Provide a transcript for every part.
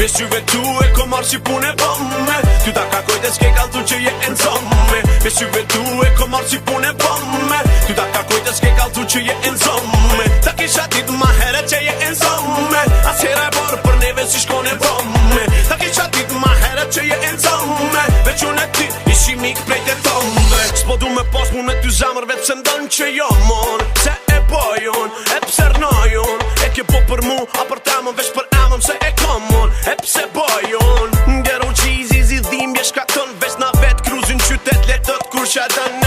Besyve tu e ko marrë si pune bëmme Ty ta kakoj dhe s'ke kaltu që je enzomme Besyve tu e ko marrë si pune bëmme Ty ta kakoj dhe s'ke kaltu që je enzomme Ta kisha dit ma herët që je enzomme As hera e borë për neve si shkone bëmme Ta kisha dit ma herët që je enzomme Veç unë e ti ishi mik prej të thombe S'po du me pos mu në ty zamër vetë se ndonë që jo mon Se e bojon, e psernojon E ke po për mu, a për tamon veç për amon se e komon E pse bojon, ngero gjizi zi dhimbje shkaton Veç na vet kruzin qytet letët kur shadon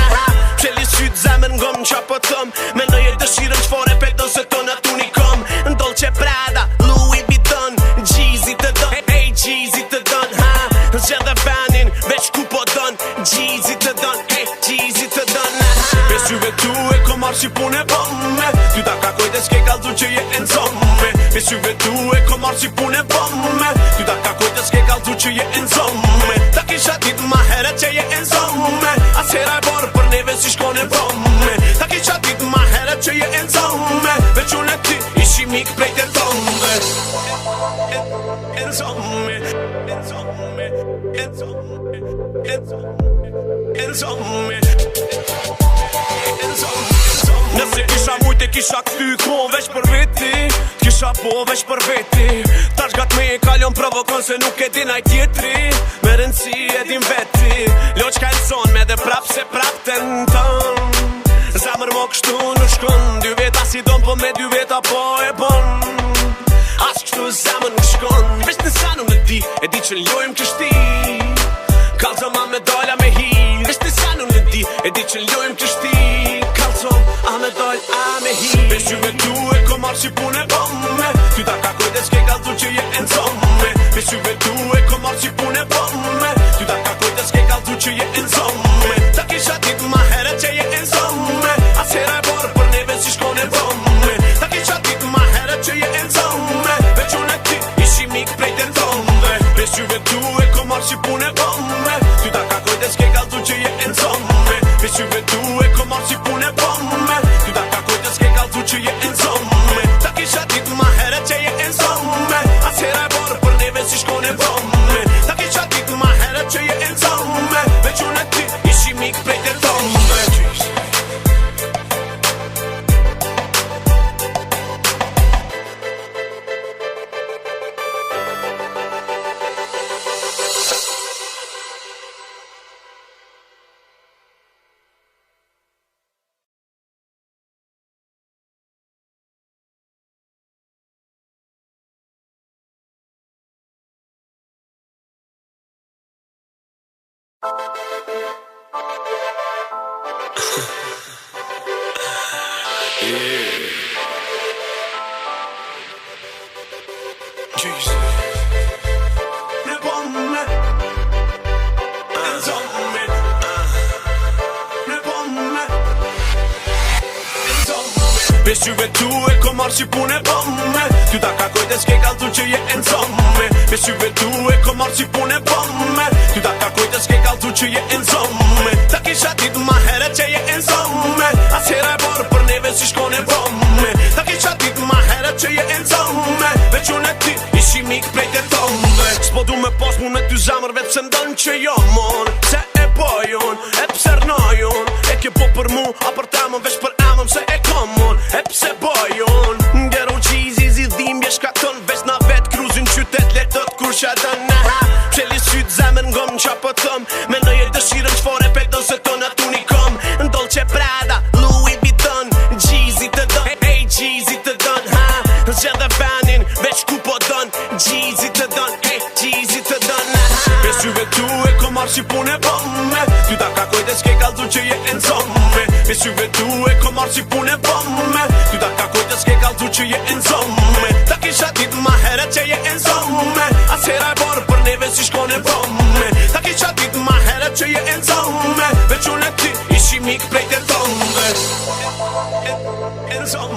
Pse li syt zemën ngom qa po thëm Menoj e dëshirën qfore peton se ton atu një kom Dolce Prada, Louis Vuitton Gjizi të don, hey gjizi të don Zgjedh dhe fanin, veç ku po don Gjizi të don, hey gjizi të don Besyve tu e ko marrë si pune bëmme Ty ta kakoj dhe s'ke kaltu që je enzomme Besyve tu e ko marrë si pune bëmme Ty ta kakoj dhe s'ke kaltu që je enzomme Ta kisha dit ma herët që je enzomme As hera e borë për neve si shkone bëmme Ta kisha dit ma herët që je enzomme Veç unë e ti ishi mik prej të thombe Enzomme Enzomme Enzomme Enzomme Nëse kisha mujt e kisha këthy kon veç për veti Kisha po veç për veti Tash gat me e kalion provokon se nuk e din aj tjetri Me rëndësi e din veti Loq ka lëson me dhe prap se prap të në tën Zamër mo kështu në shkon 2 veta si don po me 2 veta po e bon As kështu zamër në shkon Veç në sanu në di e di që ljojmë kështi Kalzo ma me dolla me hi Veç në sanu në di e di që ljojmë kështi A me doll, a me hi Besyve tu e ko marrë si pune bëmme Ty ta kakoj dhe s'ke kaltu që je enzomme Besyve tu e ko marrë si pune bëmme Ty ta kakoj dhe s'ke kaltu që je enzomme Ta kisha dit ma herët që je enzomme As hera e borë për neve si shkone bëmme Ta kisha dit ma herët që je enzomme Veç unë e ti ishi mik prej të thombe Besyve tu e ko marrë si pune bëmme Ty ta kakoj dhe s'ke kaltu që je enzomme Besyve tu e ko marrë si pune bëmme Ty ta kakoj dhe s'ke kaltu që je enzomme Ta kisha dit ma herët që je enzomme As hera e borë për neve si shkone bëmme Ta kisha dit ma herët që je enzomme Veç unë e ti ishi mik prej të thombe Besyve tu e ko marrë si pune bëmme Ty ta kakoj dhe s'ke kaltu që je enzomme Besyve tu e ko marrë si pune bëmme Ty ta kakoj dhe s'ke kaltu që je enzomme Ta kisha dit ma herët që je enzomme As hera e borë për neve si shkone bëmme Ta kisha dit ma herët që je enzomme Veç unë e ti ishi mik prej të thombe S'po du me pos mu në ty zamër vetë se ndonë që jo mon Se e bojon, e psernojon E ke po për mu, a për tamon veç për amon se e komon E pse bojon, ngero gjizi zi dhimbje shkaton Veç na vet kruzin qytet letët kur shadon Pse li syt zemën ngom qa po thëm Menoj e dëshirën qfore peton se ton atu një kom Dolce Prada, Louis Vuitton Gjizi të don, hey gjizi të don Zgjedh dhe fanin, veç ku po don Gjizi të don, hey gjizi të don Besyve tu e ko marrë si pune bëmme Ty ta kakoj dhe s'ke kaltu që je enzomme Besyve tu e ko marrë si pune bëmme Ty ta kakoj dhe s'ke kaltu që je enzomme Ta kisha dit ma herët që je enzomme As hera e borë për neve si shkone bëmme Ta kisha dit ma herët që je enzomme Veç unë e ti ishi mik prej të thombe Insomma,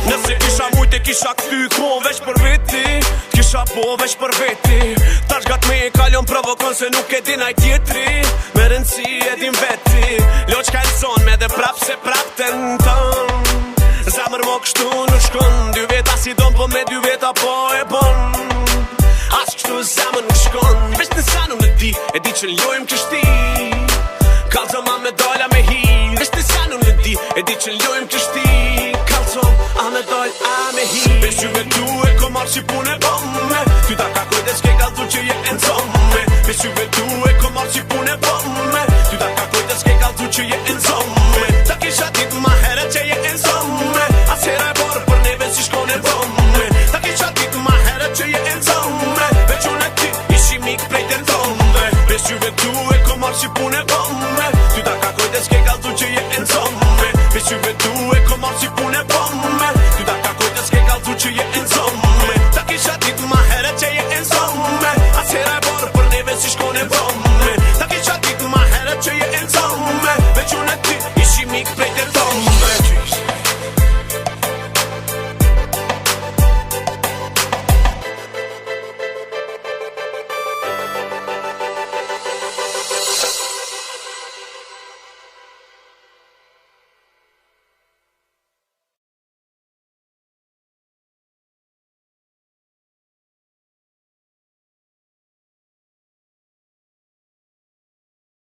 nëse kisha mujt e kisha këty kon veç për veti, kisha po veç për veti. Tash gat me kalon provokon se nuk e din aj tjetri, me rëndësi e din veti. Loq ka lëson me dhe prap se prap të në tën, zamër mo kështu nuk shkon. 2 veta si don po me 2 veta po e bon. As kështu zamër nuk shkon, veç në sanu në di, e di që ljojmë kështi. Kalzom a me dolla me hi, veç në sanu në di, e di që ljojmë kështi. Kalzom a me doll a me hi, veç juve tu e ko marrë si pune bomme. Ty ta ka